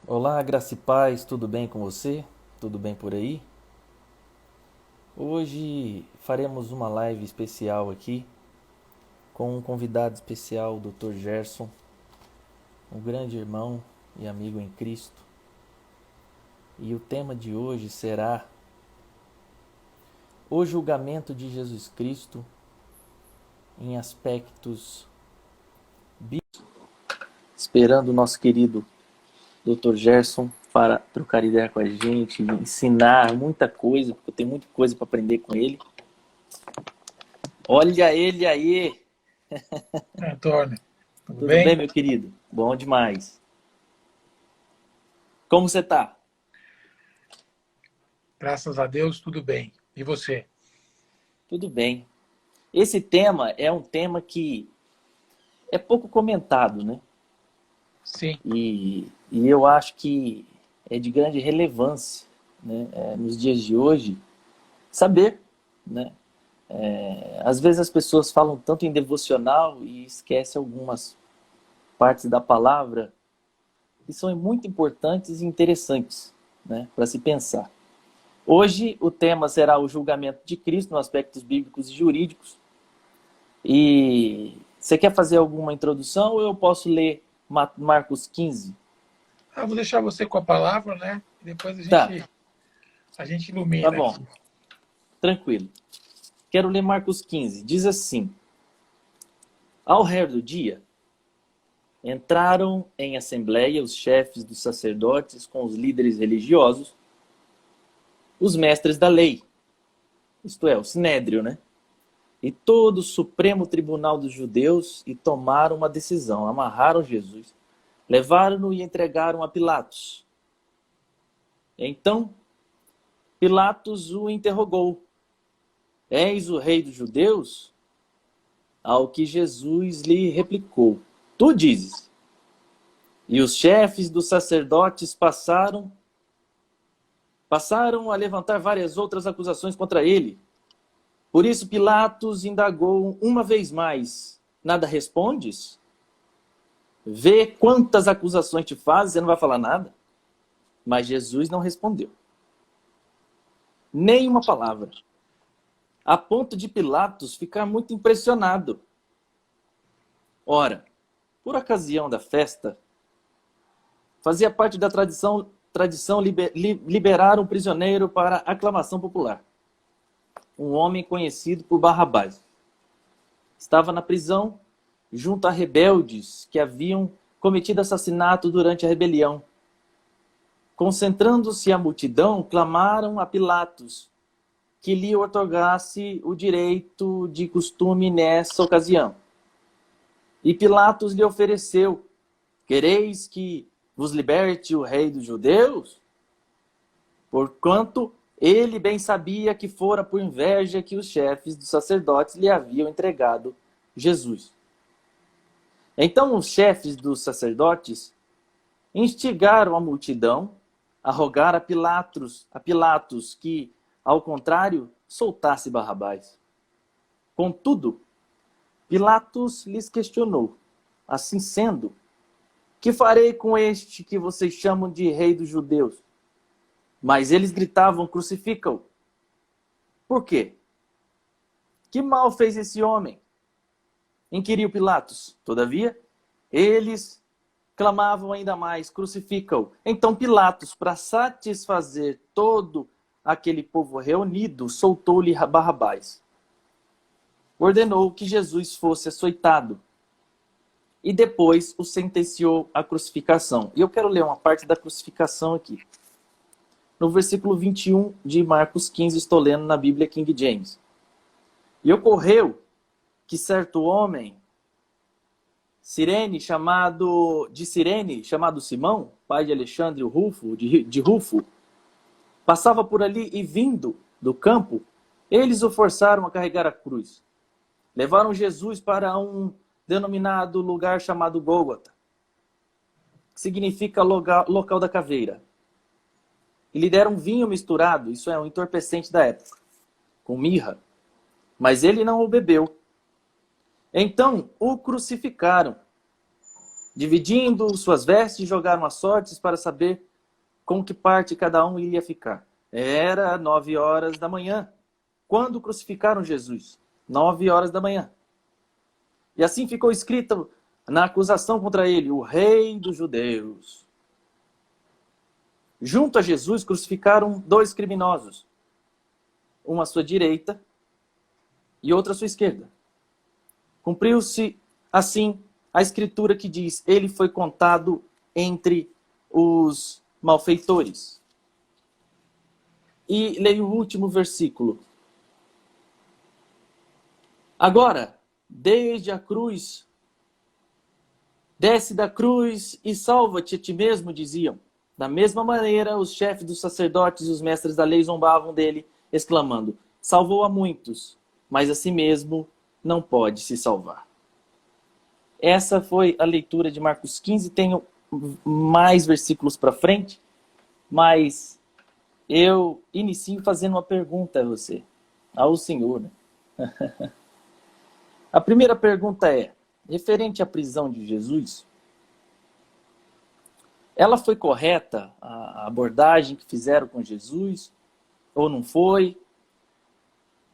Olá, graça e paz, tudo bem com você? Tudo bem por aí? Hoje faremos uma live especial aqui com um convidado especial, o Dr. Gerson, um grande irmão e amigo em Cristo. E o tema de hoje será o julgamento de Jesus Cristo em aspectos bíblicos. Esperando o nosso querido Dr. Gerson para trocar ideia com a gente, ensinar muita coisa, porque eu tenho muita coisa para aprender com ele. Olha ele aí! Antônio, tudo Tudo bem, bem? meu querido? Bom demais. Como você tá? Graças a Deus, tudo bem. E você? Tudo bem. Esse tema é um tema que é pouco comentado, né? Sim, E eu acho que é de grande relevância, né? Nos dias de hoje, saber, né? Às vezes as pessoas falam tanto em devocional e esquecem algumas partes da palavra que são muito importantes e interessantes, né? Para se pensar. Hoje o tema será o julgamento de Cristo nos aspectos bíblicos e jurídicos. E você quer fazer alguma introdução ou eu posso ler Marcos 15? vou deixar você com a palavra, né? E depois a Tá, gente, a gente tá ilumina bom, aqui. tranquilo. Quero ler Marcos 15. Diz assim: Ao redor do dia, entraram em assembleia os chefes dos sacerdotes com os líderes religiosos, os mestres da lei, isto é, o sinédrio, né? E todo o Supremo Tribunal dos Judeus e tomaram uma decisão. Amarraram Jesus, levaram-no e entregaram a Pilatos. Então Pilatos o interrogou: És o rei dos judeus? Ao que Jesus lhe replicou: Tu dizes. E os chefes dos sacerdotes passaram a levantar várias outras acusações contra ele. Por isso Pilatos indagou uma vez mais: Nada respondes? Vê quantas acusações te fazem, você não vai falar nada? Mas Jesus não respondeu nem uma palavra, a ponto de Pilatos ficar muito impressionado. Ora, por ocasião da festa, fazia parte da tradição liberar um prisioneiro para aclamação popular. Um homem conhecido por Barrabás. Estava na prisão junto a rebeldes que haviam cometido assassinato durante a rebelião. Concentrando-se a multidão, clamaram a Pilatos que lhe otorgasse o direito de costume nessa ocasião. E Pilatos lhe ofereceu: Quereis que vos liberte o rei dos judeus? Porquanto ele bem sabia que fora por inveja que os chefes dos sacerdotes lhe haviam entregado Jesus. Então os chefes dos sacerdotes instigaram a multidão a rogar a Pilatos que, ao contrário, soltasse Barrabás. Contudo, Pilatos lhes questionou: Assim sendo, que farei com este que vocês chamam de rei dos judeus? Mas eles gritavam: Crucifica-o. Por quê? Que mal fez esse homem? Inquiriu Pilatos. Todavia, eles clamavam ainda mais: Crucifica-o. Então Pilatos, para satisfazer todo aquele povo reunido, soltou-lhe Barrabás. Ordenou que Jesus fosse açoitado e depois o sentenciou à crucificação. E eu quero ler uma parte da crucificação aqui. No versículo 21 de Marcos 15, estou lendo na Bíblia King James. E ocorreu que certo homem, Cirene, chamado Simão, pai de Alexandre o Rufo, de Rufo, passava por ali e vindo do campo, eles o forçaram a carregar a cruz. Levaram Jesus para um denominado lugar chamado Gólgota, que significa local da caveira. E lhe deram vinho misturado, isso é, um entorpecente da época, com mirra. Mas ele não o bebeu. Então o crucificaram, Dividindo suas vestes, jogaram as sortes para saber com que parte cada um iria ficar. Era 9 horas da manhã, quando crucificaram Jesus. 9 horas da manhã. E assim ficou escrito na acusação contra ele, o rei dos judeus. Junto a Jesus crucificaram 2 criminosos, um à sua direita e outro à sua esquerda. Cumpriu-se assim a escritura que diz, ele foi contado entre os malfeitores. E leio o último versículo. Agora, desde a cruz, desce da cruz e salva-te a ti mesmo, diziam. Da mesma maneira, os chefes dos sacerdotes e os mestres da lei zombavam dele, exclamando, salvou a muitos, mas a si mesmo não pode se salvar. Essa foi a leitura de Marcos 15. Tenho mais versículos para frente, mas eu inicio fazendo uma pergunta a você, ao Senhor. A primeira pergunta é, referente à prisão de Jesus, ela foi correta, a abordagem que fizeram com Jesus, ou não foi?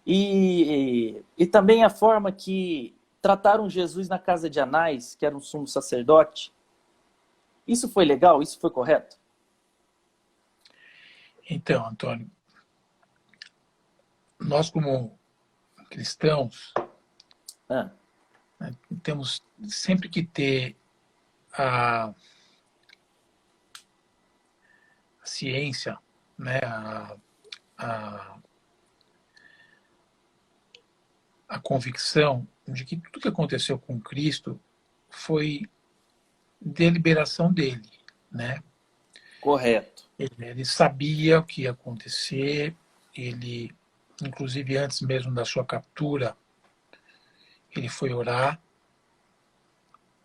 E também a forma que trataram Jesus na casa de Anás, que era um sumo sacerdote. Isso foi legal? Isso foi correto? Então, Antônio, nós como cristãos, Ah, né, temos sempre que ter a ciência, né, a, a convicção de que tudo que aconteceu com Cristo foi deliberação dele, né? correto. Ele sabia o que ia acontecer, ele, inclusive antes mesmo da sua captura, ele foi orar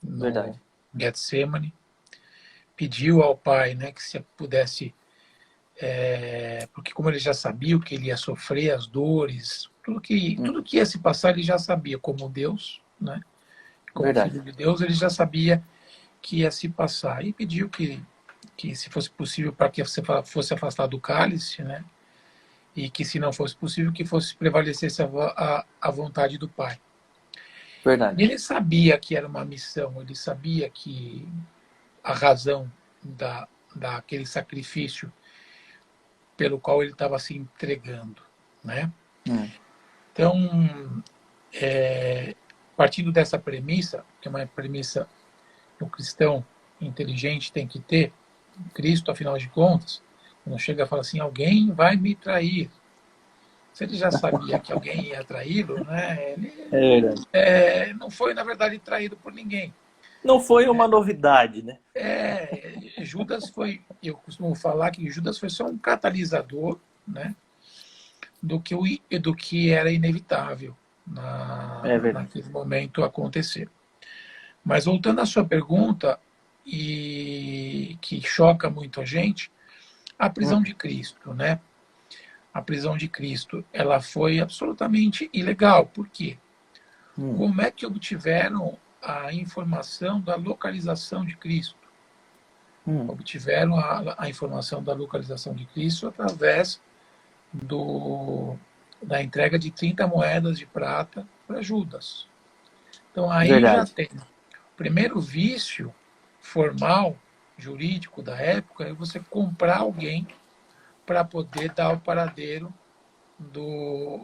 no Verdade. Getsemane, pediu ao Pai, né, que se pudesse, porque como ele já sabia o que ele ia sofrer, as dores, tudo que ia se passar, ele já sabia, como Deus, né? Como Verdade. filho de Deus, ele já sabia que ia se passar. E pediu que se fosse possível, para que você fosse afastado do cálice, né? E que, se não fosse possível, que fosse prevalecesse a vontade do Pai. E Verdade. ele sabia que era uma missão, ele sabia que a razão daquele sacrifício pelo qual ele estava se entregando, né? Então, partindo dessa premissa, que é uma premissa que o cristão inteligente tem que ter, Cristo, afinal de contas, quando chega e fala assim, alguém vai me trair. Se ele já sabia que alguém ia traí-lo, né, ele É verdade. não foi, na verdade, traído por ninguém. Não foi uma novidade, né? Judas foi, eu costumo falar que Judas foi só um catalisador, né, do que era inevitável É verdade. naquele momento acontecer. Mas voltando à sua pergunta, e que choca muito a gente, a prisão de Cristo, né? A prisão de Cristo, ela foi absolutamente ilegal. Por quê? Como é que obtiveram a informação da localização de Cristo? Obtiveram a informação da localização de Cristo através da entrega de 30 moedas de prata para Judas. Então aí já Verdade. tem o primeiro vício formal, jurídico da época, é você comprar alguém para poder dar o paradeiro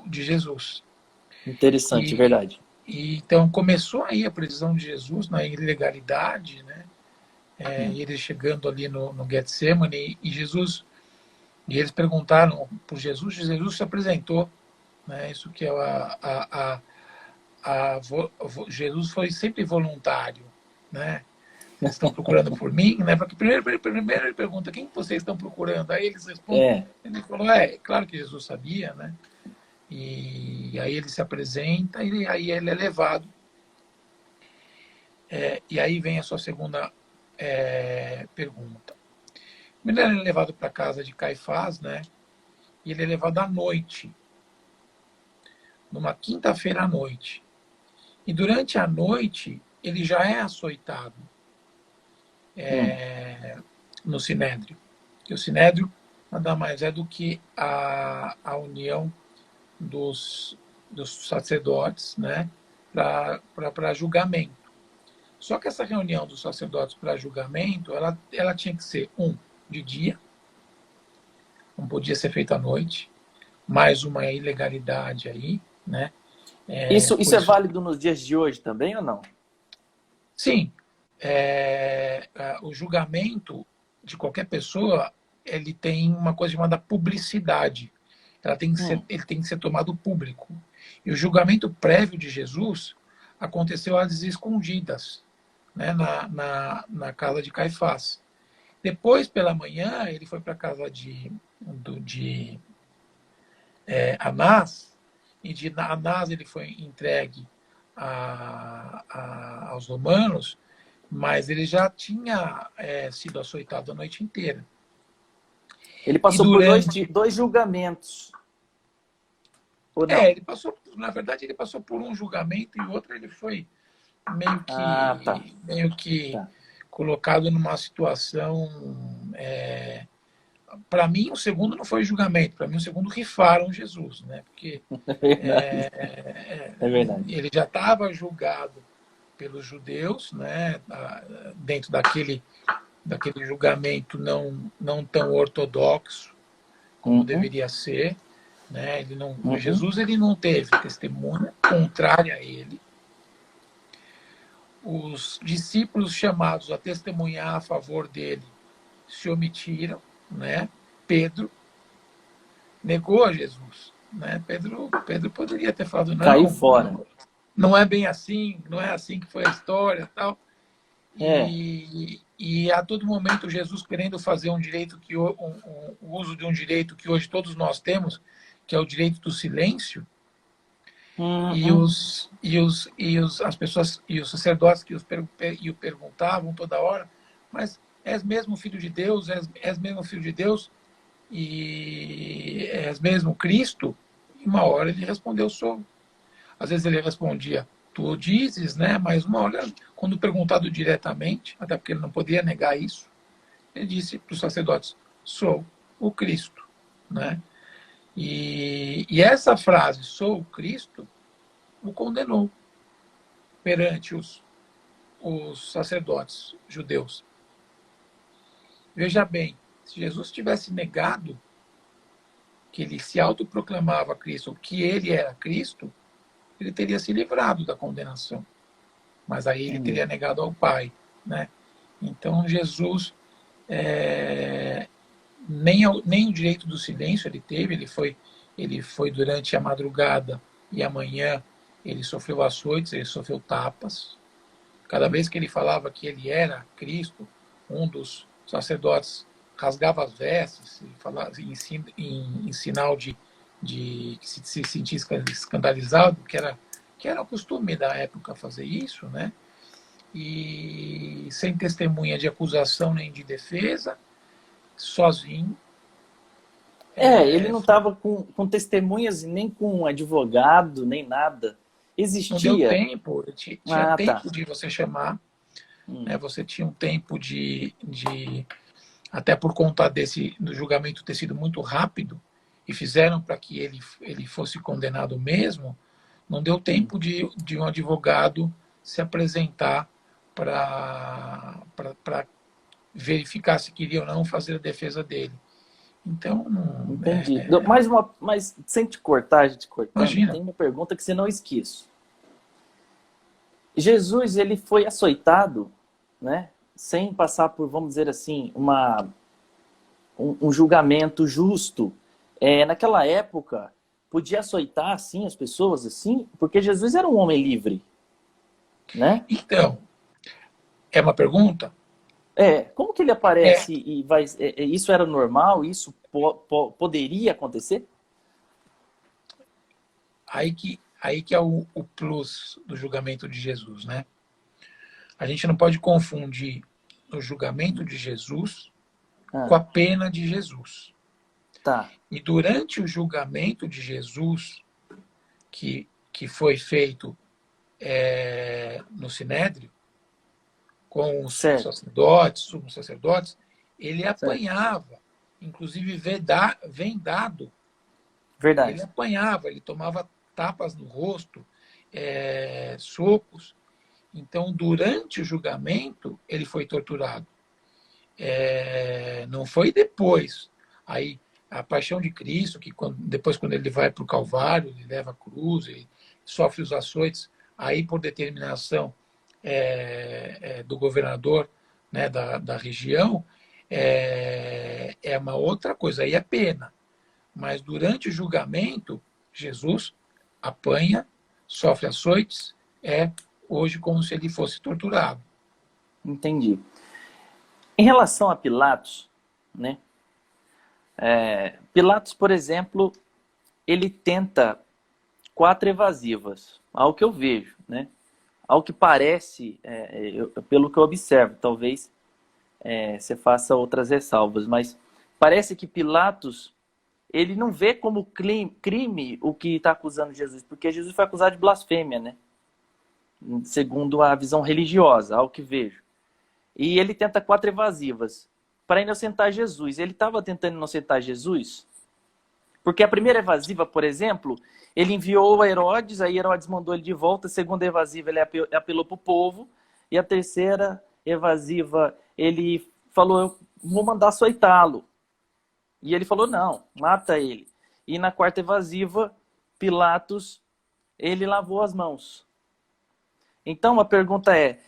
de Jesus. Interessante, verdade. Então começou aí a prisão de Jesus na ilegalidade, né? E ele chegando ali no Getsemane, e eles perguntaram por Jesus, Jesus se apresentou, né? Isso que é Jesus foi sempre voluntário, né? Eles estão procurando por mim, né? Porque primeiro ele pergunta, quem vocês estão procurando? Aí eles respondem, ele falou, claro que Jesus sabia, né? E aí ele se apresenta e aí ele é levado. E aí vem a sua segunda pergunta. Ele é levado para a casa de Caifás, né? E ele é levado à noite, numa quinta-feira à noite. E durante a noite ele já é açoitado. Hum. no Sinédrio. E o Sinédrio nada mais é do que a união dos sacerdotes, né, para julgamento. Só que essa reunião dos sacerdotes para julgamento, ela tinha que ser, de dia, não podia ser feita à noite, mais uma ilegalidade aí, né? Isso Por é isso, válido nos dias de hoje também ou não? sim, o julgamento de qualquer pessoa, ele tem uma coisa chamada publicidade. Hum. Ele tem que ser tomado público. E o julgamento prévio de Jesus aconteceu às escondidas, né, na casa de Caifás. Depois, pela manhã, ele foi para a casa de Anás, e de Anás ele foi entregue aos romanos, mas ele já tinha sido açoitado a noite inteira. Ele E passou por durante. dois julgamentos, ou não? Ele passou, na verdade, ele passou por um julgamento e o outro ele foi Ah, tá. meio que Tá. colocado numa situação. Para mim, o segundo não foi julgamento, para mim, o segundo rifaram Jesus, né? Porque É verdade. É verdade. ele já estava julgado pelos judeus, né? Dentro daquele julgamento não tão ortodoxo como Uhum, deveria ser, né? uhum. Jesus ele não teve testemunha contrária a ele. Os discípulos chamados a testemunhar a favor dele se omitiram, né? Pedro negou a Jesus, né? Pedro poderia ter falado Caiu não, fora. não é bem assim, não é assim que foi a história, tal. É. E a todo momento Jesus querendo fazer um direito o uso de um direito que hoje todos nós temos, que é o direito do silêncio, Uhum. as pessoas e os sacerdotes que o perguntavam toda hora, mas és mesmo filho de Deus, és mesmo filho de Deus e és mesmo Cristo? E uma hora ele respondeu, sou. Às vezes ele respondia, tu o dizes, né? Mas uma hora, quando perguntado diretamente, até porque ele não podia negar isso, ele disse para os sacerdotes, sou o Cristo, né? E essa frase, sou o Cristo, o condenou perante os sacerdotes judeus. Veja bem, se Jesus tivesse negado que ele se autoproclamava Cristo, ou que ele era Cristo, ele teria se livrado da condenação. Mas aí ele Entendi. teria negado ao Pai, né? Então Jesus nem o direito do silêncio ele teve, ele foi durante a madrugada e a manhã ele sofreu açoites, ele sofreu tapas. Cada vez que ele falava que ele era Cristo, um dos sacerdotes rasgava as vestes e falava em sinal de que se sentia escandalizado, que era o costume da época fazer isso, né? E sem testemunha de acusação nem de defesa, sozinho. Ele não estava com testemunhas e nem com advogado, nem nada. Não deu Existia? tempo, tinha Ah, tá. tempo de você chamar, Hum. né? Você tinha um tempo até por conta do julgamento ter sido muito rápido, e fizeram para que ele fosse condenado mesmo, não deu Hum. tempo de um advogado se apresentar para verificar se queria ou não fazer a defesa dele. Então, Entendi. Mas sem te cortar, te cortando, imagina. tem uma pergunta que você não esqueço. Jesus, ele foi açoitado, né? Sem passar por, vamos dizer assim, um julgamento justo. Naquela época, podia açoitar assim as pessoas assim, porque Jesus era um homem livre, né? Então, é uma pergunta? Como que ele É, aparece e vai? Isso era normal? Isso poderia acontecer? aí que é o plus do julgamento de Jesus, né? A gente não pode confundir o julgamento de Jesus com Ah, a pena de Jesus. tá. E durante o julgamento de Jesus, que foi feito no Sinédrio, com os Certo, sacerdotes, sumos sacerdotes, ele certo. apanhava, inclusive vendado, ele Verdade. apanhava, ele tomava tapas no rosto, socos. Então, durante o julgamento, ele foi torturado. Não foi depois. Aí, a paixão de Cristo, que depois, quando ele vai para o Calvário, ele leva a cruz, ele sofre os açoites, aí, por determinação do governador, né, da região, é uma outra coisa, aí é pena. Mas durante o julgamento, Jesus apanha, sofre açoites, é hoje como se ele fosse torturado. Entendi. Em relação a Pilatos, né? Pilatos, por exemplo, ele tenta 4 evasivas, ao que eu vejo, né? Ao que parece, pelo que eu observo, talvez você faça outras ressalvas, mas parece que Pilatos ele não vê como crime o que está acusando Jesus, porque Jesus foi acusado de blasfêmia, né? Segundo a visão religiosa, ao que vejo. E ele tenta 4 evasivas para inocentar Jesus. Ele estava tentando inocentar Jesus? Porque a primeira evasiva, por exemplo, ele enviou a Herodes, aí Herodes mandou ele de volta. A segunda evasiva, ele apelou para o povo. E a terceira evasiva, ele falou, eu vou mandar açoitá-lo. E ele falou, não, mata ele. E na quarta evasiva, Pilatos, ele lavou as mãos. Então a pergunta é,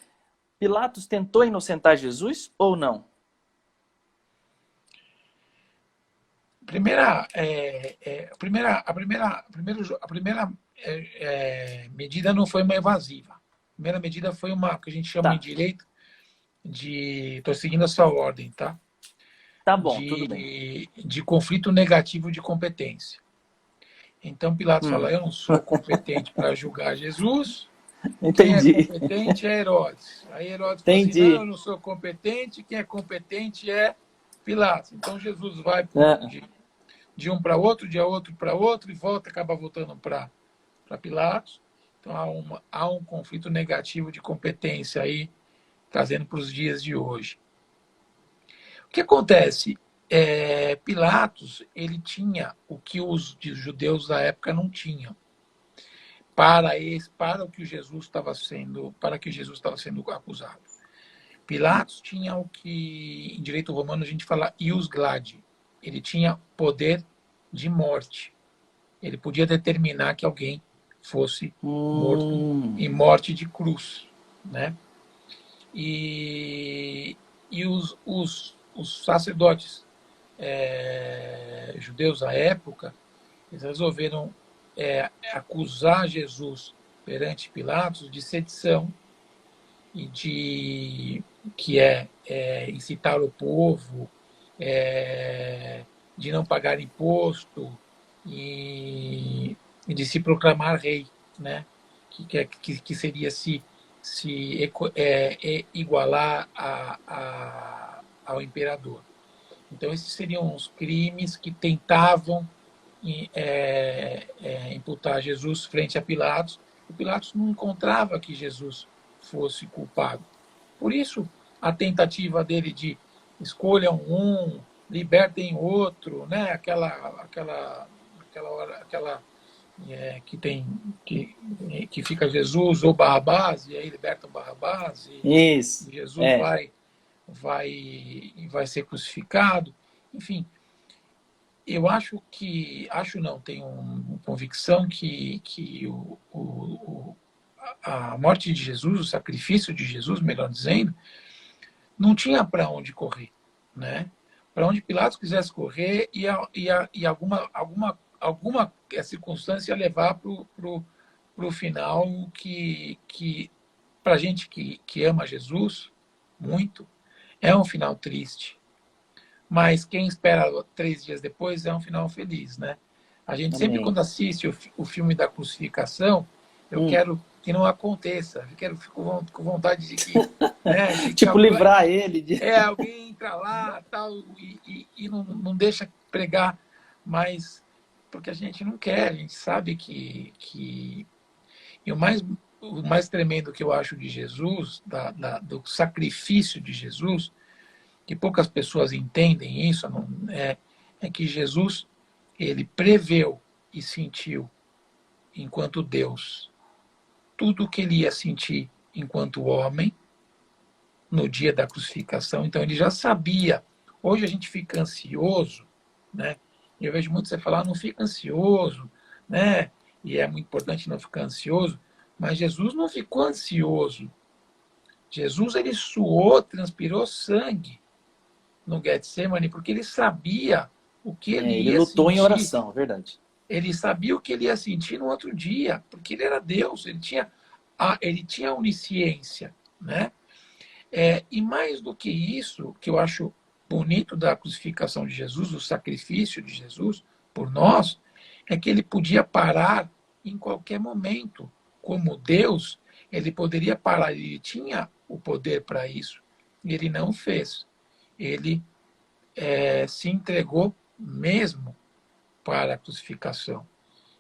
Pilatos tentou inocentar Jesus ou não? A primeira medida não foi uma evasiva. A primeira medida foi uma que a gente chama em Tá, direito estou seguindo a sua ordem, tá? tá bom, tudo bem. De conflito negativo de competência. Então Pilatos fala: eu não sou competente para julgar Jesus. Quem é Entendi, competente é Herodes. Aí Herodes fala assim: não, eu entendi. não sou competente. Quem é competente é Pilatos. Então Jesus vai É, de um para outro, de outro para outro, e acaba voltando para Pilatos. Então há um conflito negativo de competência aí, trazendo para os dias de hoje. O que acontece? Pilatos ele tinha o que os judeus da época não tinham para o que Jesus estava sendo, para que Jesus estava sendo acusado. Pilatos tinha o que em direito romano a gente fala ius gladi. Ele tinha poder de morte. Ele podia determinar que alguém fosse morto em morte de cruz, né? E os sacerdotes judeus da época, eles resolveram acusar Jesus perante Pilatos de sedição e incitar o povo, de não pagar imposto e de se proclamar rei, né? Que seria se igualar ao imperador. Então, esses seriam os crimes que tentavam imputar Jesus frente a Pilatos. E Pilatos não encontrava que Jesus fosse culpado. Por isso, a tentativa dele de escolham libertem outro, né? Aquela que fica Jesus ou Barrabás, e aí libertam Barrabás, isso. e Jesus É, vai ser crucificado. Enfim, eu acho não, tenho uma convicção que a morte de Jesus, o sacrifício de Jesus, melhor dizendo, não tinha para onde correr, né? Para onde Pilatos quisesse correr, e alguma circunstância levar para o final que para a gente que ama Jesus muito, é um final triste. Mas quem espera 3 dias depois é um final feliz, né? A gente sempre, amém. quando assiste o filme da crucificação, eu Hum. quero que não aconteça. Fico com vontade de que, né, de que Tipo, livrar ele de. alguém entra lá tal, e não deixa pregar, mas porque a gente não quer, a gente sabe que e o mais tremendo que eu acho de Jesus, do sacrifício de Jesus, que poucas pessoas entendem isso, é que Jesus, ele preveu e sentiu, enquanto Deus, tudo o que ele ia sentir enquanto homem, no dia da crucificação. Então ele já sabia. Hoje a gente fica ansioso, né? Eu vejo muito você falar, não fica ansioso, né? E é muito importante não ficar ansioso, mas Jesus não ficou ansioso. Jesus, ele suou, transpirou sangue no Getsemane, porque ele sabia o que ele Ele ia lutou em sentir. oração, verdade. Ele sabia o que ele ia sentir no outro dia, porque ele era Deus, ele tinha onisciência, né? E mais do que isso, que eu acho bonito da crucificação de Jesus, do sacrifício de Jesus por nós, é que ele podia parar em qualquer momento. Como Deus, ele poderia parar, ele tinha o poder para isso. E ele não fez. Ele se entregou mesmo para a crucificação.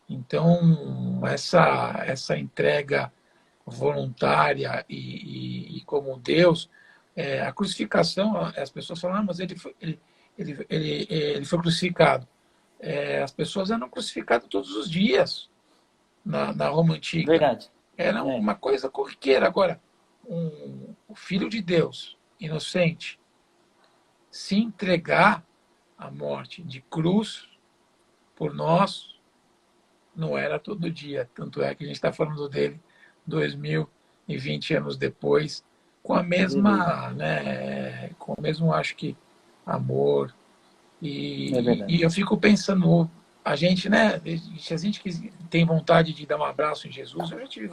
Então, essa entrega voluntária e como Deus, a crucificação, as pessoas falam, mas ele foi crucificado. As pessoas eram crucificadas todos os dias na Roma Antiga. Verdade. Era uma coisa corriqueira. Agora, o Filho de Deus, inocente, se entregar à morte de cruz por nós, não era todo dia. Tanto é que a gente está falando dele 2020 anos depois, com a mesma, né, com o mesmo, acho que, amor. E eu fico pensando, a gente, né, se a gente tem vontade de dar um abraço em Jesus, eu já tive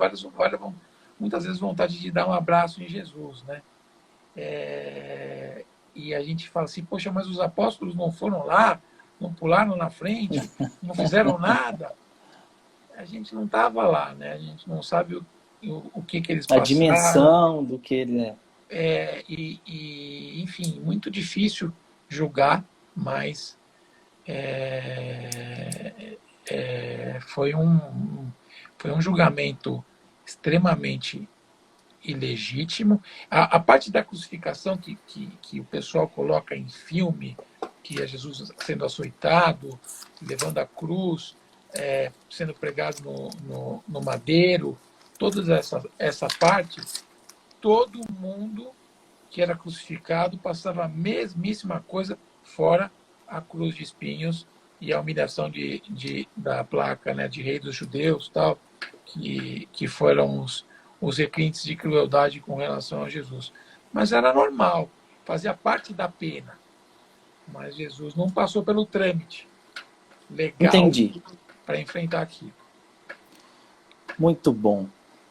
muitas vezes vontade de dar um abraço em Jesus, né? E a gente fala assim, poxa, mas os apóstolos não foram lá, não pularam na frente, não fizeram nada. A gente não estava lá, né? A gente não sabe o que eles passaram. A dimensão do que ele é. Enfim, muito difícil julgar, mas foi um julgamento extremamente ilegítimo. A parte da crucificação que o pessoal coloca em filme, que é Jesus sendo açoitado, levando a cruz, sendo pregado no madeiro, toda essa parte, todo mundo que era crucificado passava a mesmíssima coisa, fora a cruz de espinhos e a humilhação da placa, né, de rei dos judeus, tal, que foram os requintes de crueldade com relação a Jesus. Mas era normal, fazia parte da pena. Mas Jesus não passou pelo trâmite legal para enfrentar aquilo. Muito bom.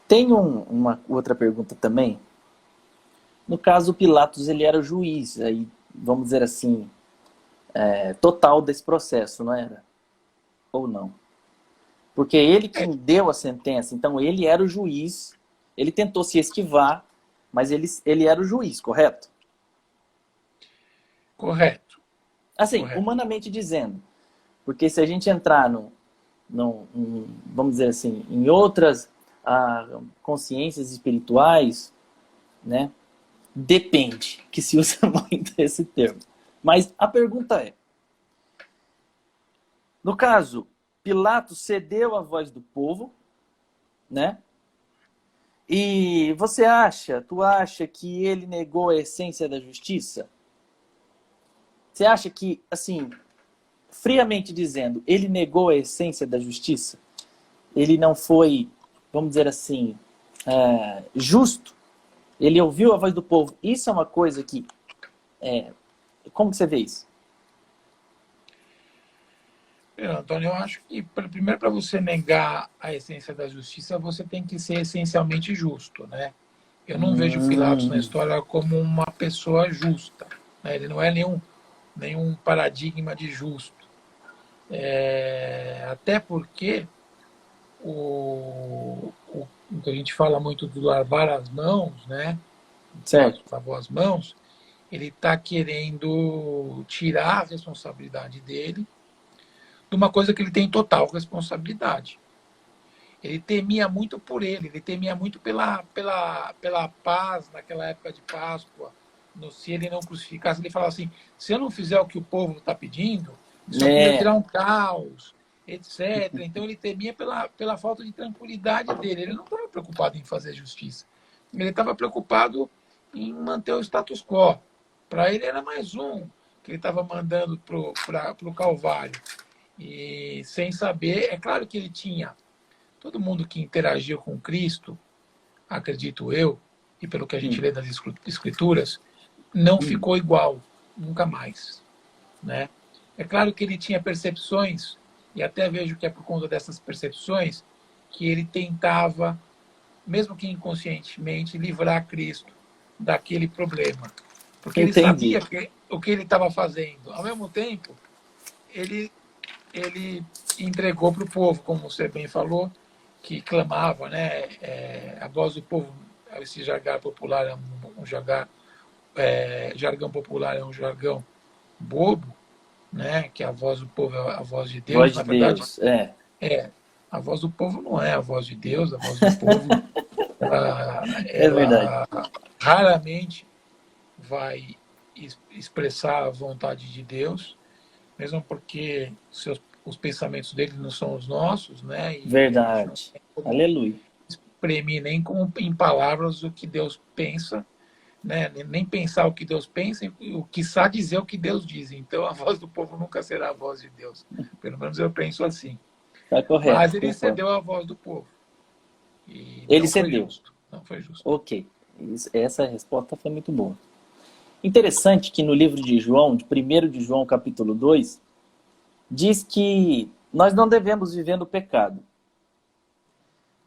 Tem uma outra pergunta também. No caso, Pilatos, ele era o juiz, aí, vamos dizer assim, total desse processo, não era? Ou não? Porque ele quem deu a sentença, então ele era o juiz, ele tentou se esquivar, mas ele era o juiz, correto? Correto. Assim, Correto. Humanamente dizendo. Porque se a gente entrar vamos dizer assim, em outras consciências espirituais, né? Depende, que se usa muito esse termo. Mas a pergunta é, no caso, Pilatos cedeu à voz do povo, né? E tu acha que ele negou a essência da justiça? Você acha que, assim, friamente dizendo, ele negou a essência da justiça? Ele não foi, vamos dizer assim, justo? Ele ouviu a voz do povo? Isso é uma coisa que... como que você vê isso? Antônio, eu acho que, primeiro, para você negar a essência da justiça, você tem que ser essencialmente justo, né? Eu não vejo Pilatos na história como uma pessoa justa, né? Ele não é nenhum paradigma de justo. Até porque o que a gente fala muito do lavar as mãos, né? Certo. Lavou as mãos, ele está querendo tirar a responsabilidade dele de uma coisa que ele tem total responsabilidade. Ele temia muito por ele temia muito pela paz naquela época de Páscoa. Se ele não crucificasse, ele falava assim: se eu não fizer o que o povo está pedindo, isso aqui vai É, virar um caos, etc. Então ele temia pela falta de tranquilidade dele. Ele não estava preocupado em fazer justiça. Ele estava preocupado em manter o status quo. Para ele era mais um que ele estava mandando para o Calvário. E sem saber, é claro que ele tinha. Todo mundo que interagiu com Cristo, acredito eu, e pelo que a gente hum, lê das Escrituras, não hum, ficou igual, nunca mais. Né? É claro que ele tinha percepções, e até vejo que é por conta dessas percepções, que ele tentava, mesmo que inconscientemente, livrar Cristo daquele problema. Porque ele entendi. sabia o que ele estava fazendo. Ao mesmo tempo, ele, ele entregou para o povo, como você bem falou, que clamava, né? A voz do povo, esse jargão popular é um jargão popular é um jargão bobo, né? Que a voz do povo é a voz de Deus. Voz de Na verdade, Deus, é. a voz do povo não é a voz de Deus. A voz do povo, É verdade. ela raramente vai expressar a vontade de Deus, mesmo porque os pensamentos dele não são os nossos, né? E a gente não Verdade. tem como Aleluia. exprimir nem como em palavras o que Deus pensa, né? Nem pensar o que Deus pensa, e o quiçá dizer o que Deus diz. Então a voz do povo nunca será a voz de Deus. Pelo menos eu penso assim. Está correto, Mas ele concordo. cedeu a voz do povo. E Ele não foi cedeu. justo. Não foi justo. Ok. Essa resposta foi muito boa. Interessante que no livro de João, de 1 de João, capítulo 2, diz que nós não devemos viver no pecado.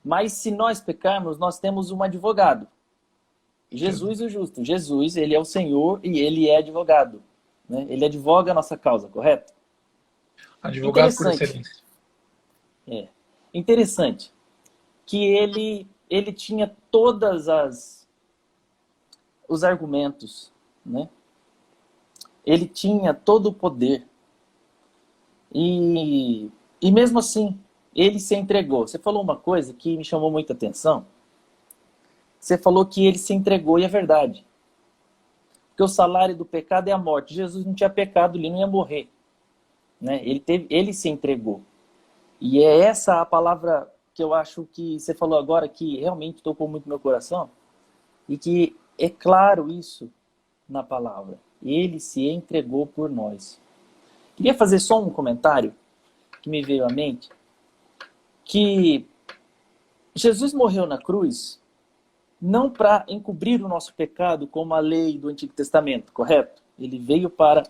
Mas se nós pecarmos, nós temos um advogado. Jesus o justo. Jesus, ele é o Senhor e ele é advogado. Né? Ele advoga a nossa causa, correto? Advogado por Interessante. excelência. É. Interessante que ele tinha todas os argumentos, né? Ele tinha todo o poder. E mesmo assim, ele se entregou. Você falou uma coisa que me chamou muita atenção. Você falou que ele se entregou, e é verdade. Porque o salário do pecado é a morte. Jesus não tinha pecado, ele não ia morrer. Né? Ele se entregou. E é essa a palavra que eu acho que você falou agora, que realmente tocou muito meu coração, e que é claro isso na palavra. Ele se entregou por nós. Queria fazer só um comentário que me veio à mente, que Jesus morreu na cruz não para encobrir o nosso pecado como a lei do Antigo Testamento, correto? Ele veio para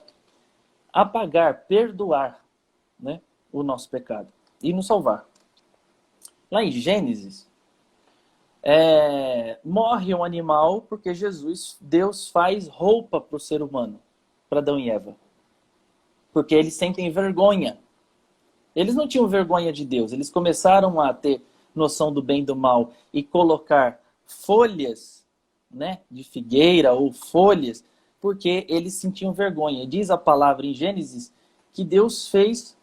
apagar, perdoar, né, o nosso pecado e nos salvar. Lá em Gênesis, morre um animal porque Deus faz roupa para o ser humano, para Adão e Eva. Porque eles sentem vergonha. Eles não tinham vergonha de Deus. Eles começaram a ter noção do bem e do mal e colocar folhas, né, de figueira ou folhas, porque eles sentiam vergonha. Diz a palavra em Gênesis que Deus fez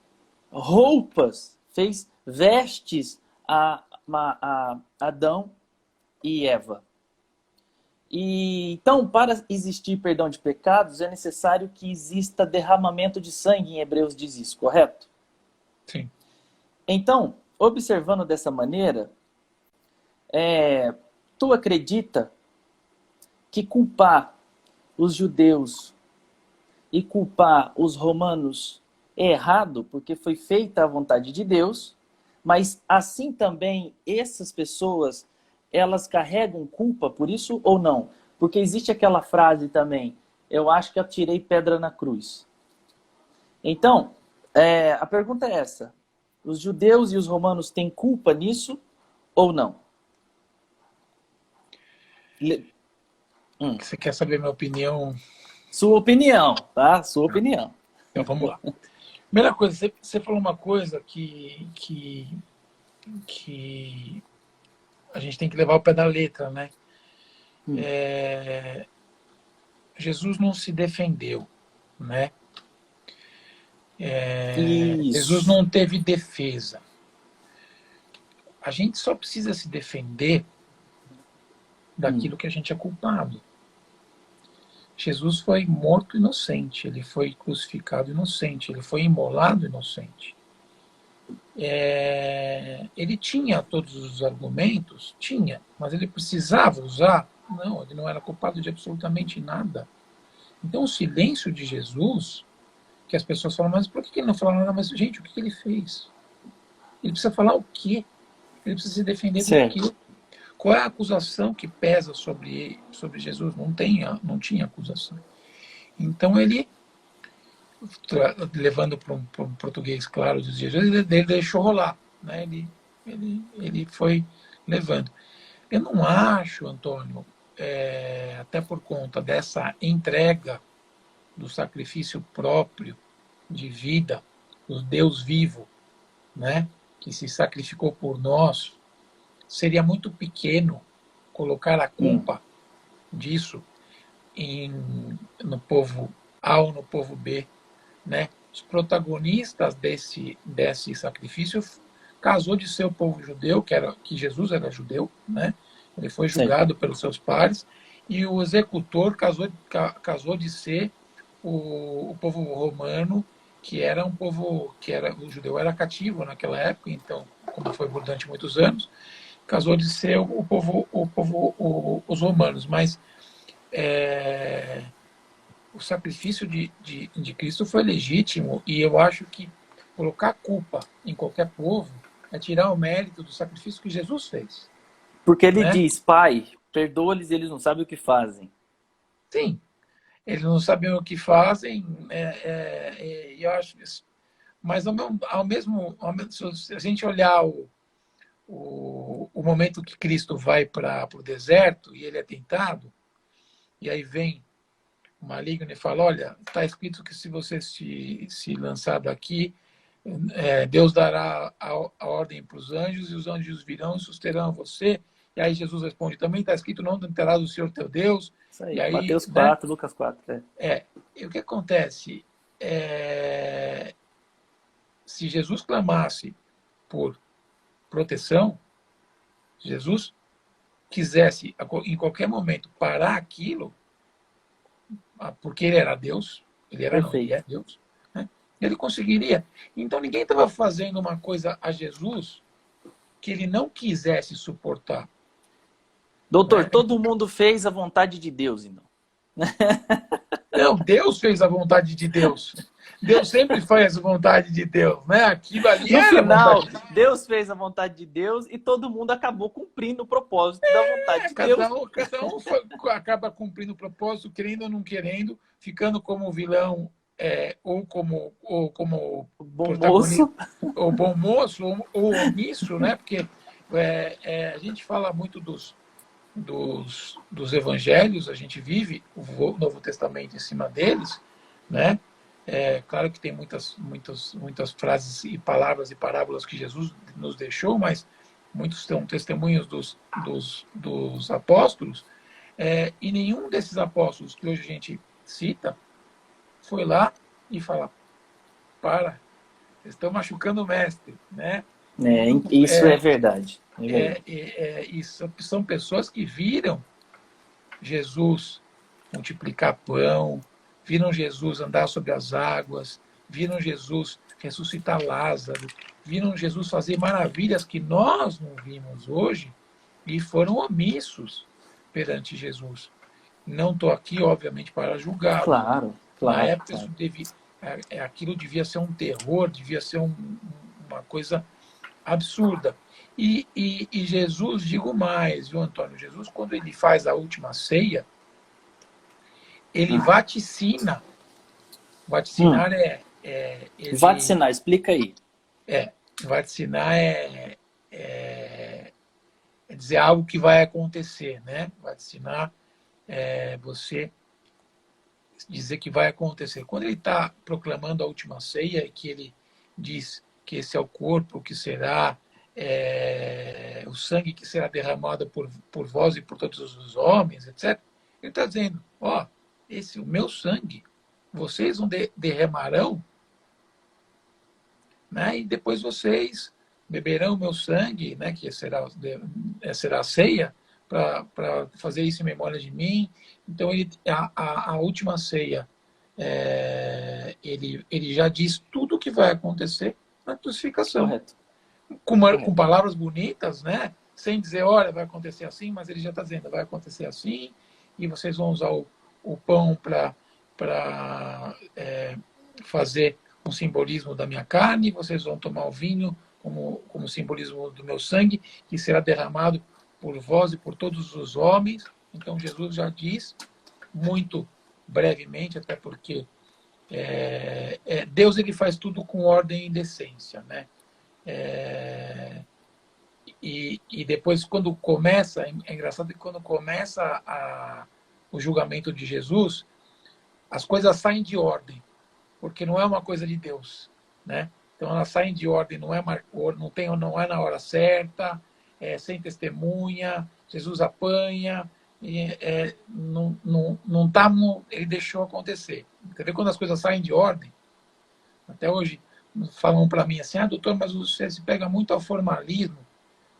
roupas, fez vestes a Adão e Eva. E então, para existir perdão de pecados, é necessário que exista derramamento de sangue, em Hebreus diz isso, correto? Sim. Então, observando dessa maneira, tu acredita que culpar os judeus e culpar os romanos é errado, porque foi feita a vontade de Deus, mas assim também essas pessoas, elas carregam culpa por isso ou não? Porque existe aquela frase também, eu acho que atirei pedra na cruz. Então, a pergunta é essa, os judeus e os romanos têm culpa nisso ou não? Você quer saber minha opinião? Sua opinião, tá? Sua opinião. Então vamos lá. Primeira coisa, você falou uma coisa que a gente tem que levar ao pé da letra, né? Jesus não se defendeu, né? Jesus Isso. não teve defesa. a gente só precisa se defender daquilo que a gente é culpado. Jesus foi morto inocente, ele foi crucificado inocente, ele foi imolado inocente. Ele tinha todos os argumentos? Tinha, mas ele precisava usar? Não, ele não era culpado de absolutamente nada. Então o silêncio de Jesus, que as pessoas falam, mas por que ele não falou nada? Mas, gente, o que ele fez? Ele precisa falar o quê? Ele precisa se defender do quê? Qual é a acusação que pesa sobre Jesus? Não tinha acusação. Então ele, levando para um português claro de Jesus, ele deixou rolar, né? Ele foi levando. Eu não acho, Antônio, até por conta dessa entrega do sacrifício próprio de vida, do Deus vivo, né? Que se sacrificou por nós, seria muito pequeno colocar a culpa disso no povo A ou no povo B, né? Os protagonistas desse sacrifício casou de ser o povo judeu, que Jesus era judeu, né? Ele foi julgado pelos seus pares, e o executor casou de ser o povo romano, que era um povo o judeu era cativo naquela época, então, como foi durante muitos anos, casou de ser os romanos, mas o sacrifício de Cristo foi legítimo, e eu acho que colocar a culpa em qualquer povo é tirar o mérito do sacrifício que Jesus fez. Porque ele diz, Pai, perdoa-lhes, eles não sabem o que fazem. Sim, eles não sabem o que fazem, eu acho isso. Mas ao mesmo se a gente olhar o momento que Cristo vai para o deserto e ele é tentado, e aí vem o maligno e fala, olha, está escrito que se você se lançar daqui, Deus dará a ordem para os anjos, e os anjos virão e susterão você. E aí Jesus responde, também está escrito, não tentarás o Senhor teu Deus. Isso aí, e aí, Mateus 4, né? Lucas 4. E o que acontece? Se Jesus clamasse por proteção, se Jesus quisesse, em qualquer momento, parar aquilo, porque ele era Deus, ele é Deus, né? Ele conseguiria. Então ninguém estava fazendo uma coisa a Jesus que ele não quisesse suportar. Doutor, todo mundo fez a vontade de Deus, então. Não, Deus fez a vontade de Deus. Deus sempre faz a vontade de Deus, né? Aquilo ali no era final, vontade de Deus fez a vontade de Deus e todo mundo acabou cumprindo o propósito da vontade de Deus. Cada um acaba cumprindo o propósito, querendo ou não querendo, ficando como vilão, ou como bom moço, ou bom moço, ou omisso, né? Porque a gente fala muito dos evangelhos, a gente vive o Novo Testamento em cima deles, né? Claro que tem muitas frases e palavras e parábolas que Jesus nos deixou, mas muitos são testemunhos dos apóstolos, e nenhum desses apóstolos que hoje a gente cita foi lá e fala, estão machucando o mestre, né? Isso é verdade. Isso são pessoas que viram Jesus multiplicar pão, viram Jesus andar sobre as águas, viram Jesus ressuscitar Lázaro, viram Jesus fazer maravilhas que nós não vimos hoje e foram omissos perante Jesus. Não estou aqui, obviamente, para julgá-los. Claro. Na época, aquilo devia ser um terror, devia ser uma coisa absurda. E Jesus, digo mais, viu, Antônio? Jesus, quando ele faz a última ceia, ele vaticina. Vaticinar Vaticinar, explica aí. Vaticinar é dizer algo que vai acontecer, né? Vaticinar é você dizer que vai acontecer. Quando ele está proclamando a última ceia, que ele diz que esse é o corpo que será, o sangue que será derramado por vós e por todos os homens, etc. Ele está dizendo, esse é o meu sangue, vocês derramarão, né? E depois vocês beberão o meu sangue, né, que será a ceia, para fazer isso em memória de mim. Então, a última ceia, ele já diz tudo o que vai acontecer na crucificação. Correto. Com palavras bonitas, né? Sem dizer, olha, vai acontecer assim, mas ele já está dizendo, vai acontecer assim, e vocês vão usar o pão para fazer um simbolismo da minha carne, vocês vão tomar o vinho como simbolismo do meu sangue, que será derramado por vós e por todos os homens. Então, Jesus já diz, muito brevemente, até porque Deus ele faz tudo com ordem e decência, né? E depois, quando começa, é engraçado que quando começa o julgamento de Jesus, as coisas saem de ordem, porque não é uma coisa de Deus, né? Então elas saem de ordem, não é na hora certa, sem testemunha, Jesus apanha, não tá ele deixou acontecer. Entendeu? Quando as coisas saem de ordem, até hoje falam para mim assim, doutor, mas você se pega muito ao formalismo.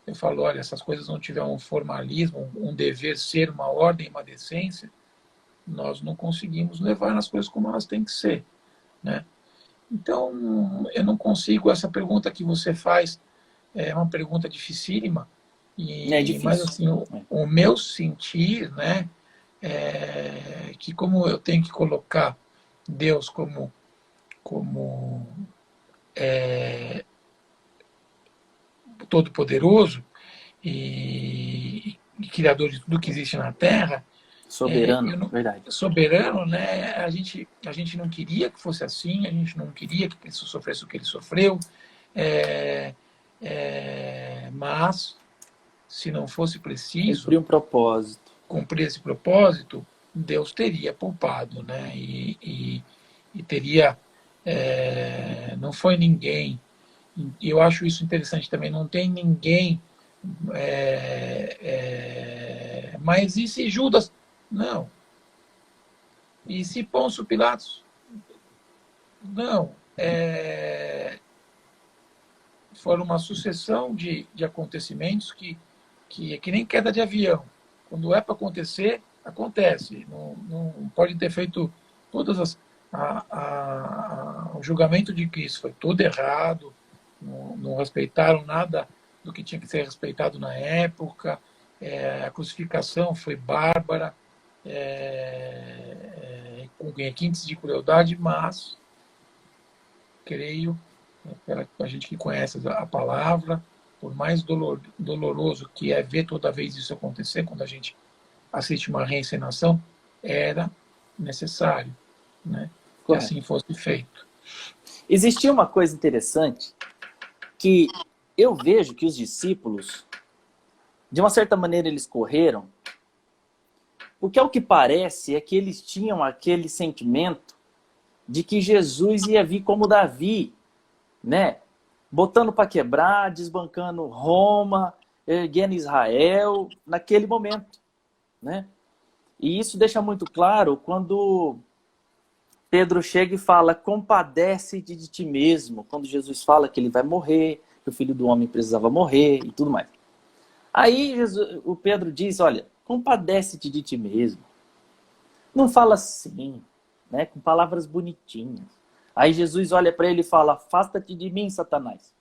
Eu falo, olha, essas coisas não tiverem um formalismo, um dever ser, uma ordem, uma decência, nós não conseguimos levar as coisas como elas têm que ser, né? Então, eu não consigo, essa pergunta que você faz é uma pergunta dificílima, mas assim, o meu sentir, né, que como eu tenho que colocar Deus como todo-poderoso e criador de tudo que existe na Terra, verdade. Soberano, né? A gente não queria que fosse assim, a gente não queria que ele sofresse o que ele sofreu, mas se não fosse preciso cumprir esse propósito, Deus teria poupado, né? E teria, não foi ninguém. E eu acho isso interessante também. Não tem ninguém. Mas e se Judas? Não. E se Pôncio Pilatos? Não. Foram uma sucessão de acontecimentos que nem queda de avião. Quando é para acontecer, acontece. Não pode ter feito todas as... o julgamento de Cristo foi todo errado, não respeitaram nada do que tinha que ser respeitado na época, a crucificação foi bárbara, com requintes de crueldade, mas creio, a gente que conhece a palavra, por mais doloroso que é ver toda vez isso acontecer, quando a gente assiste uma reencenação, era necessário, né, que assim fosse feito. Existia uma coisa interessante, que eu vejo que os discípulos, de uma certa maneira, eles correram, porque ao que parece é que eles tinham aquele sentimento de que Jesus ia vir como Davi, né? Botando para quebrar, desbancando Roma, erguendo Israel, naquele momento, né? E isso deixa muito claro quando Pedro chega e fala, compadece-te de ti mesmo, quando Jesus fala que ele vai morrer, que o Filho do Homem precisava morrer e tudo mais. Aí o Pedro diz, olha, compadece-te de ti mesmo. Não fala assim, né, com palavras bonitinhas. Aí Jesus olha para ele e fala, afasta-te de mim, Satanás.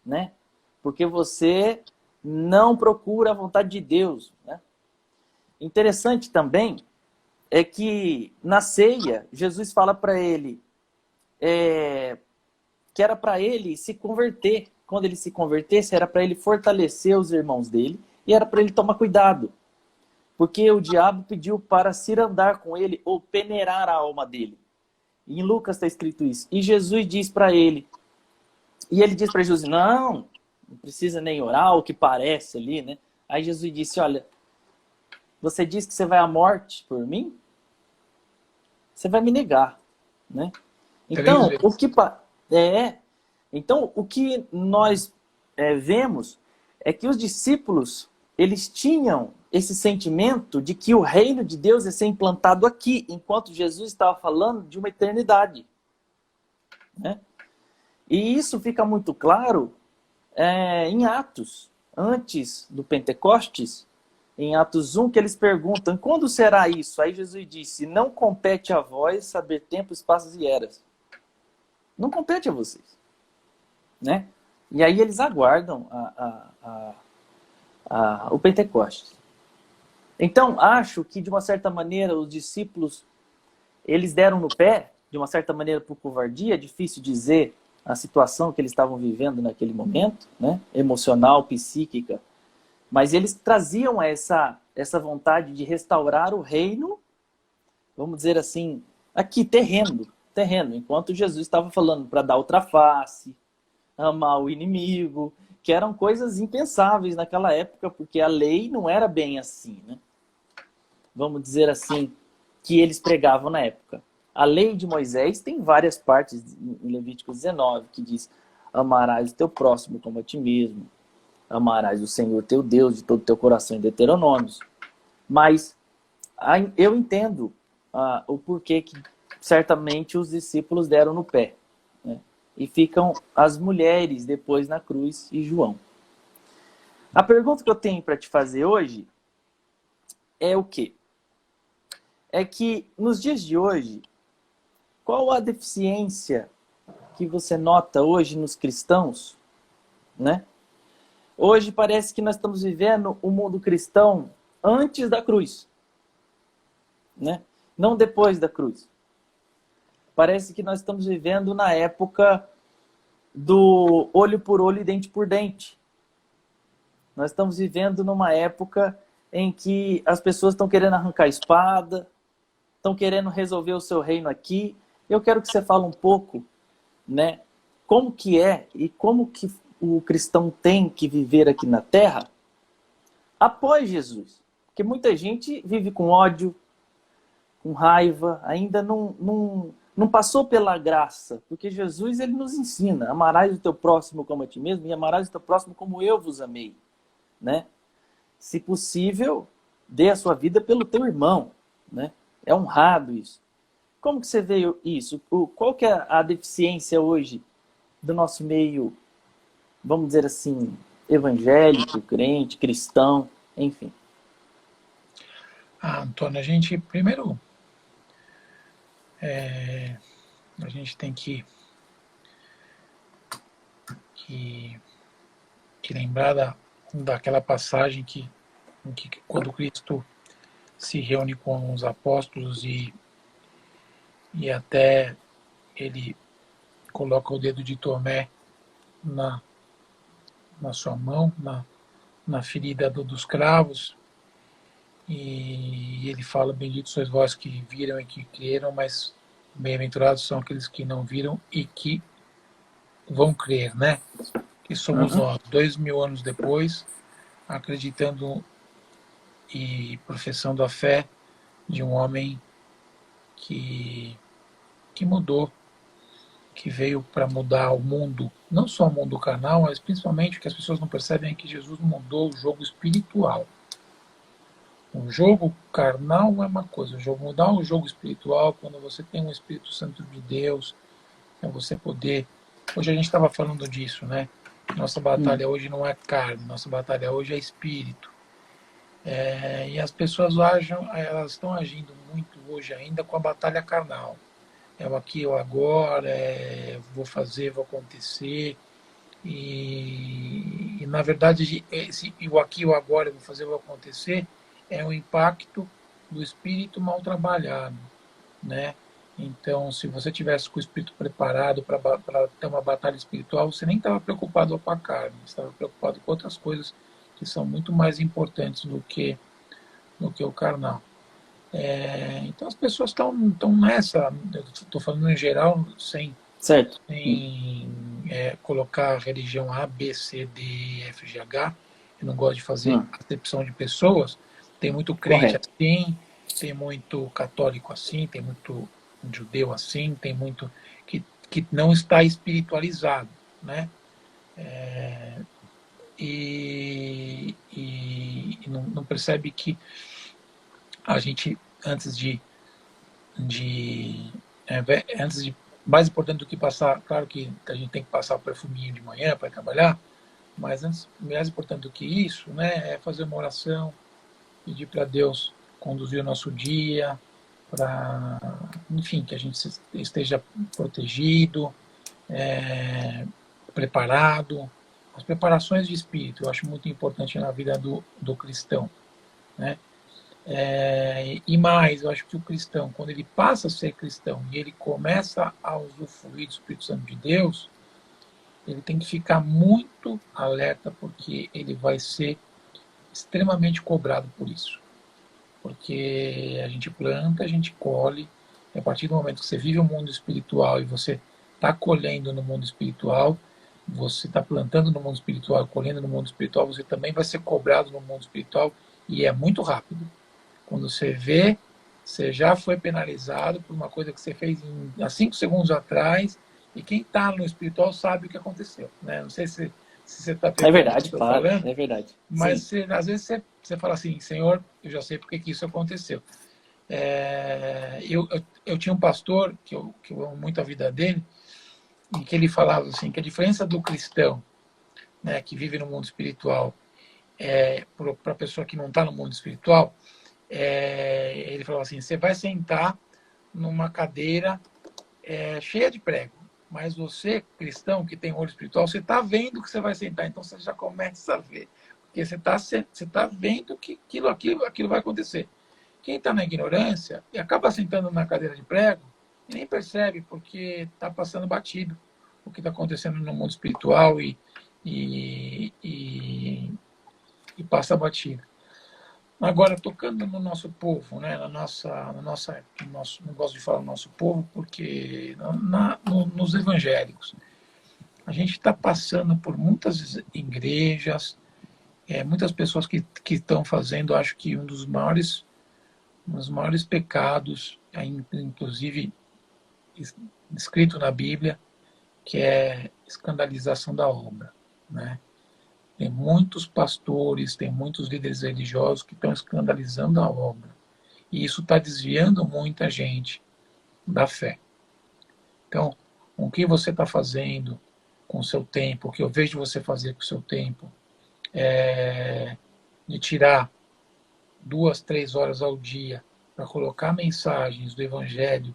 Né? Porque você não procura a vontade de Deus. Né? Interessante também é que na ceia, Jesus fala para ele que era para ele se converter. Quando ele se convertesse, era para ele fortalecer os irmãos dele e era para ele tomar cuidado. Porque o diabo pediu para cirandar com ele ou peneirar a alma dele. E em Lucas está escrito isso. E Jesus diz para ele, e ele diz para Jesus, não precisa nem orar, o que parece ali, né? Aí Jesus disse, olha, você diz que você vai à morte por mim? Você vai me negar, né? Então, o que nós vemos é que os discípulos, eles tinham esse sentimento de que o reino de Deus ia ser implantado aqui, enquanto Jesus estava falando de uma eternidade. Né? E isso fica muito claro em Atos, antes do Pentecostes, em Atos 1, que eles perguntam, quando será isso? Aí Jesus disse, não compete a vós saber tempo, espaços e eras. Não compete a vocês. Né? E aí eles aguardam o Pentecostes. Então, acho que, de uma certa maneira, os discípulos, eles deram no pé, de uma certa maneira, por covardia, é difícil dizer a situação que eles estavam vivendo naquele momento, né? Emocional, psíquica, mas eles traziam essa vontade de restaurar o reino, vamos dizer assim, aqui, terreno, enquanto Jesus estava falando para dar outra face, amar o inimigo, que eram coisas impensáveis naquela época, porque a lei não era bem assim, né? Vamos dizer assim, que eles pregavam na época. A lei de Moisés tem várias partes em Levítico 19, que diz, amarás o teu próximo como a ti mesmo, amarás o Senhor teu Deus de todo o teu coração, em Deuteronômios. Mas eu entendo o porquê que certamente os discípulos deram no pé, né? E ficam as mulheres depois na cruz e João. A pergunta que eu tenho para te fazer hoje é o quê? É que nos dias de hoje, qual a deficiência que você nota hoje nos cristãos, né? Hoje parece que nós estamos vivendo o mundo cristão antes da cruz, né? Não depois da cruz. Parece que nós estamos vivendo na época do olho por olho e dente por dente. Nós estamos vivendo numa época em que as pessoas estão querendo arrancar a espada, estão querendo resolver o seu reino aqui. Eu quero que você fale um pouco, né, como que é e como que o cristão tem que viver aqui na Terra após Jesus. Porque muita gente vive com ódio, com raiva, ainda não passou pela graça. Porque Jesus, ele nos ensina, amarás o teu próximo como a ti mesmo e amarás o teu próximo como eu vos amei. Né? Se possível, dê a sua vida pelo teu irmão. Né? É honrado isso. Como que você vê isso? Qual que é a deficiência hoje do nosso meio, vamos dizer assim, evangélico, crente, cristão, enfim? Antônio, a gente, primeiro, a gente tem que lembrar daquela passagem que quando Cristo se reúne com os apóstolos e até ele coloca o dedo de Tomé na sua mão, na ferida dos cravos, e ele fala, bendito sois vós que viram e que creram, mas bem-aventurados são aqueles que não viram e que vão crer, né? Que somos nós, 2000 anos depois, acreditando e professando a fé de um homem que mudou, que veio para mudar o mundo, não só o mundo carnal, mas principalmente o que as pessoas não percebem é que Jesus mudou o jogo espiritual. O jogo carnal é uma coisa, mudar o jogo espiritual, quando você tem um Espírito Santo de Deus, é você poder... Hoje a gente estava falando disso, né? Nossa batalha hoje não é carne, nossa batalha hoje é espírito. E as pessoas elas estão agindo muito hoje ainda com a batalha carnal. É o aqui, o agora, vou fazer, vou acontecer. E na verdade, o aqui, o agora, vou fazer, vou acontecer, é o impacto do espírito mal trabalhado, né? Então, se você tivesse com o espírito preparado para ter uma batalha espiritual, você nem estava preocupado com a carne, você estava preocupado com outras coisas que são muito mais importantes do que o carnal. Então as pessoas estão nessa, estou falando em geral, sem colocar a religião A, B, C, D, E, F, G, H. Eu não gosto de fazer acepção de pessoas. Tem muito crente assim, tem muito católico assim, tem muito judeu assim, tem muito que não está espiritualizado, né? E não percebe que a gente, antes de mais importante do que passar, claro que a gente tem que passar o perfuminho de manhã para trabalhar, Mas antes, mais importante do que isso, né, é fazer uma oração, pedir para Deus conduzir o nosso dia, para, enfim, que a gente esteja protegido, preparado. As preparações de espírito eu acho muito importante na vida do cristão, né? E mais, eu acho que o cristão, quando ele passa a ser cristão e ele começa a usufruir do Espírito Santo de Deus, ele tem que ficar muito alerta, porque ele vai ser extremamente cobrado por isso. Porque a gente planta, a gente colhe, e a partir do momento que você vive o mundo espiritual e você está colhendo no mundo espiritual, você está plantando no mundo espiritual, colhendo no mundo espiritual, você também vai ser cobrado no mundo espiritual, e é muito rápido. Quando você vê, você já foi penalizado por uma coisa que você fez há 5 segundos atrás, e quem está no espiritual sabe o que aconteceu, né? Não sei se você está É pegando o que eu verdade, estou claro, falando, é verdade. mas Sim. às vezes você fala assim, Senhor, eu já sei porque que isso aconteceu. Eu tinha um pastor, que eu amo muito a vida dele, e que ele falava assim, que a diferença do cristão, né, que vive no mundo espiritual, para a pessoa que não está no mundo espiritual, ele falava assim, você vai sentar numa cadeira cheia de prego, mas você, cristão, que tem olho espiritual, você está vendo que você vai sentar, então você já começa a ver, porque você tá vendo que aquilo vai acontecer. Quem está na ignorância e acaba sentando na cadeira de prego e nem percebe, porque está passando batido o que está acontecendo no mundo espiritual e, e, e passa batido. Agora, tocando no nosso povo, né, não gosto de falar no nosso povo, porque nos evangélicos, a gente está passando por muitas igrejas, muitas pessoas que estão fazendo, acho que um dos maiores pecados, inclusive escrito na Bíblia, que é escandalização da obra, né? Tem muitos pastores, tem muitos líderes religiosos que estão escandalizando a obra. E isso está desviando muita gente da fé. Então, o que você está fazendo com o seu tempo, o que eu vejo você fazer com o seu tempo, de tirar 2, 3 horas ao dia para colocar mensagens do Evangelho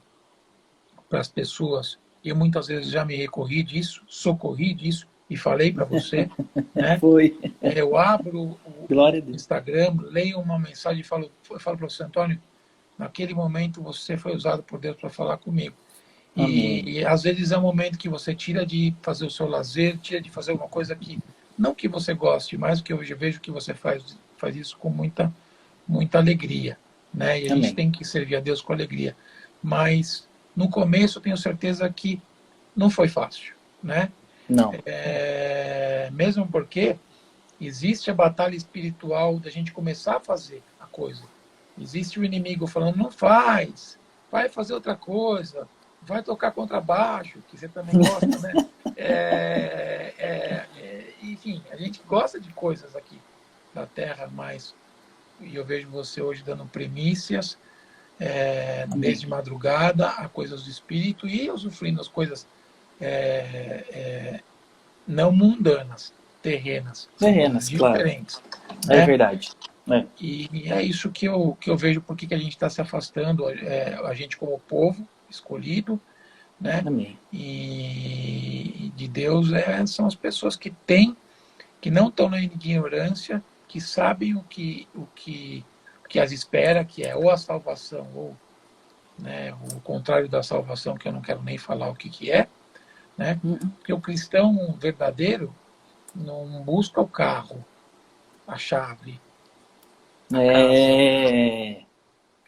para as pessoas. Eu muitas vezes já me recorri disso, socorri disso e falei para você, né? Foi. Eu abro Glória a o Deus. Instagram, leio uma mensagem e falo para você, Antônio, naquele momento você foi usado por Deus para falar comigo. E às vezes é um momento que você tira de fazer o seu lazer, tira de fazer alguma coisa que, não que você goste, mas que eu vejo que você faz isso com muita alegria, né? E a gente Amém. tem que servir a Deus com alegria. Mas no começo eu tenho certeza que não foi fácil, né? Não. Mesmo porque existe a batalha espiritual da gente começar a fazer a coisa. Existe o inimigo falando, não faz, vai fazer outra coisa, vai tocar contrabaixo, que você também gosta, né? Enfim, a gente gosta de coisas aqui da Terra, mas e eu vejo você hoje dando primícias, desde madrugada, a coisas do espírito e usufruindo as coisas não mundanas, terrenas, são coisas Terrenas, claro. diferentes. É Né? verdade. E é isso que eu vejo porque que a gente está se afastando, a gente como povo escolhido, né? Amém. E de Deus são as pessoas que não estão na ignorância, que sabem o que as espera, que é ou a salvação ou, né, o contrário da salvação, que eu não quero nem falar o que é, né? Porque o cristão verdadeiro não busca o carro, a chave, a casa.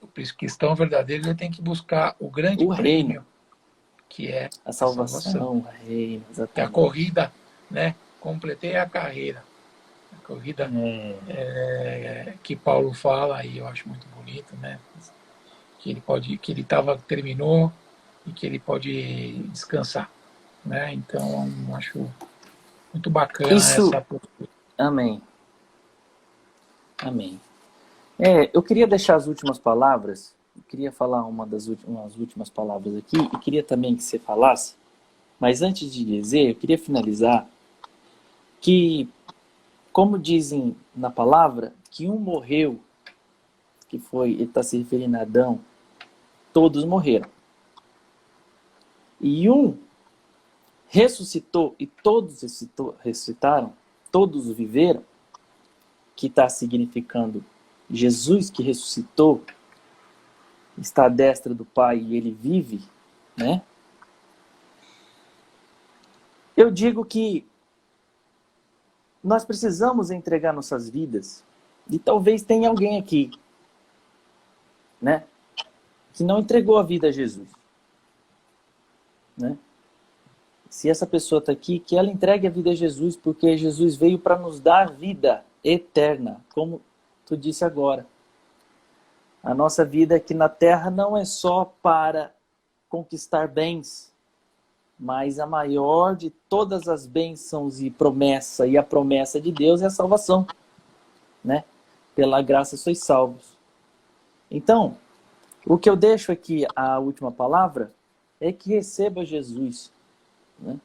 O cristão verdadeiro ele tem que buscar o grande prêmio, que é a salvação. o reino, exatamente. É a corrida, né? Completei a carreira. A corrida que Paulo fala, e eu acho muito bonito, né? Que ele terminou e que ele pode descansar, né? Então, acho muito bacana essa postura. Amém. Amém. Eu queria deixar as últimas palavras, eu queria falar umas últimas palavras aqui, e queria também que você falasse, mas antes de dizer, eu queria finalizar que como dizem na palavra, que um morreu, que foi, ele está se referindo a Adão, todos morreram. E um ressuscitou e todos ressuscitaram, todos viveram, que está significando Jesus que ressuscitou, está à destra do Pai e ele vive, né? Eu digo que nós precisamos entregar nossas vidas, e talvez tenha alguém aqui, né, que não entregou a vida a Jesus, né? Se essa pessoa está aqui, que ela entregue a vida a Jesus, porque Jesus veio para nos dar vida eterna, como tu disse agora. A nossa vida aqui na Terra não é só para conquistar bens, mas a maior de todas as bênçãos e a promessa de Deus é a salvação, né? Pela graça sois salvos. Então, o que eu deixo aqui, a última palavra, é que receba Jesus, né,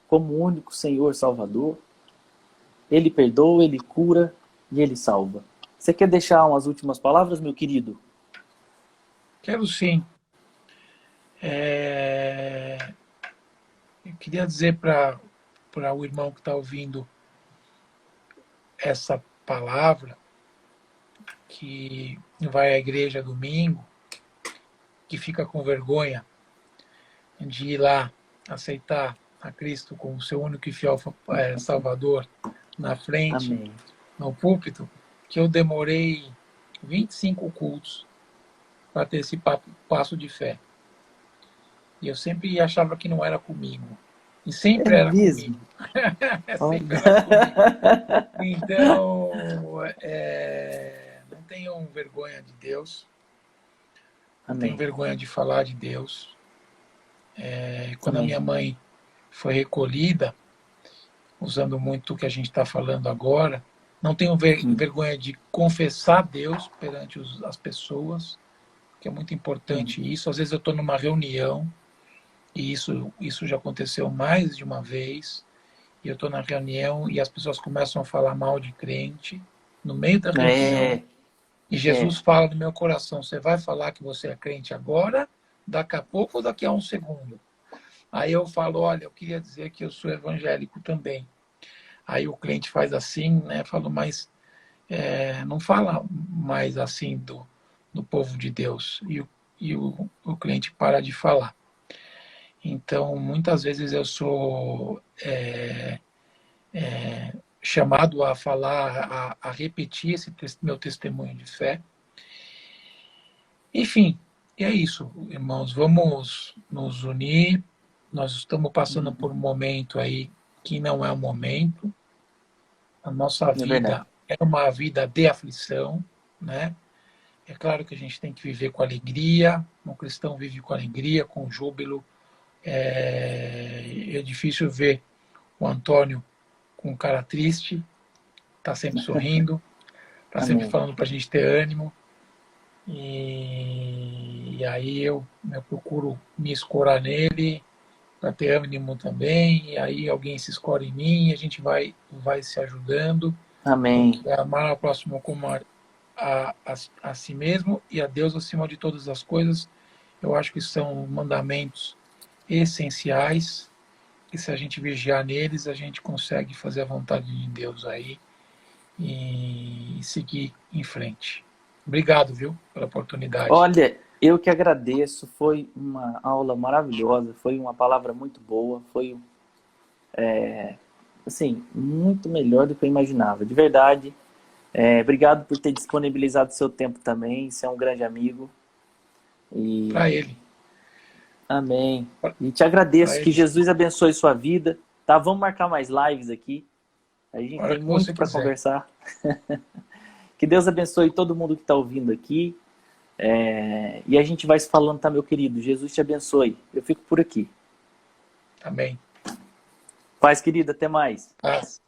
como o único Senhor Salvador. Ele perdoa, Ele cura e Ele salva. Você quer deixar umas últimas palavras, meu querido? Quero sim. Eu queria dizer para o irmão que está ouvindo essa palavra, que vai à igreja domingo, que fica com vergonha de ir lá aceitar a Cristo como seu único e fiel Salvador na frente, Amém. no púlpito, que eu demorei 25 cultos para ter esse passo de fé. E eu sempre achava que não era comigo. E sempre era mesmo? Comigo. Sempre era comigo. Então, não tenham vergonha de Deus. Não tenham vergonha de falar de Deus. Quando a minha mãe foi recolhida, usando muito o que a gente está falando agora, não tenho vergonha de confessar Deus perante as pessoas, que é muito importante isso. Às vezes eu estou numa reunião, e isso já aconteceu mais de uma vez, e eu estou na reunião e as pessoas começam a falar mal de crente, no meio da reunião, e Jesus fala no meu coração: você vai falar que você é crente agora, daqui a pouco ou daqui a um segundo? Aí eu falo: olha, eu queria dizer que eu sou evangélico também. Aí o cliente faz assim, né? Falo: mas não fala mais assim do povo de Deus. E o cliente para de falar. Então, muitas vezes eu sou chamado a falar, a repetir esse meu testemunho de fé. Enfim, é isso, irmãos. Vamos nos unir. Nós estamos passando por um momento aí que não é um momento. A nossa vida é uma vida de aflição, né? É claro que a gente tem que viver com alegria. Um cristão vive com alegria, com júbilo. É difícil ver o Antônio com cara triste. Está sempre sorrindo. Está sempre falando para a gente ter ânimo. E aí eu procuro me escorar nele para ter ânimo também. E aí alguém se escora em mim e a gente vai se ajudando. Amém. Amar ao próximo como a si mesmo e a Deus acima de todas as coisas. Eu acho que são mandamentos essenciais, e se a gente vigiar neles, a gente consegue fazer a vontade de Deus aí e seguir em frente. Obrigado, viu, pela oportunidade. Olha, eu que agradeço, foi uma aula maravilhosa, foi uma palavra muito boa, foi assim, muito melhor do que eu imaginava, de verdade. Obrigado por ter disponibilizado seu tempo também, você é um grande amigo. Para ele. Amém. E te agradeço, que Jesus abençoe sua vida. Tá, vamos marcar mais lives aqui. A gente tem muito para conversar. Que Deus abençoe todo mundo que está ouvindo aqui. E a gente vai se falando, tá, meu querido? Jesus te abençoe. Eu fico por aqui. Amém. Paz, querido. Até mais. Paz.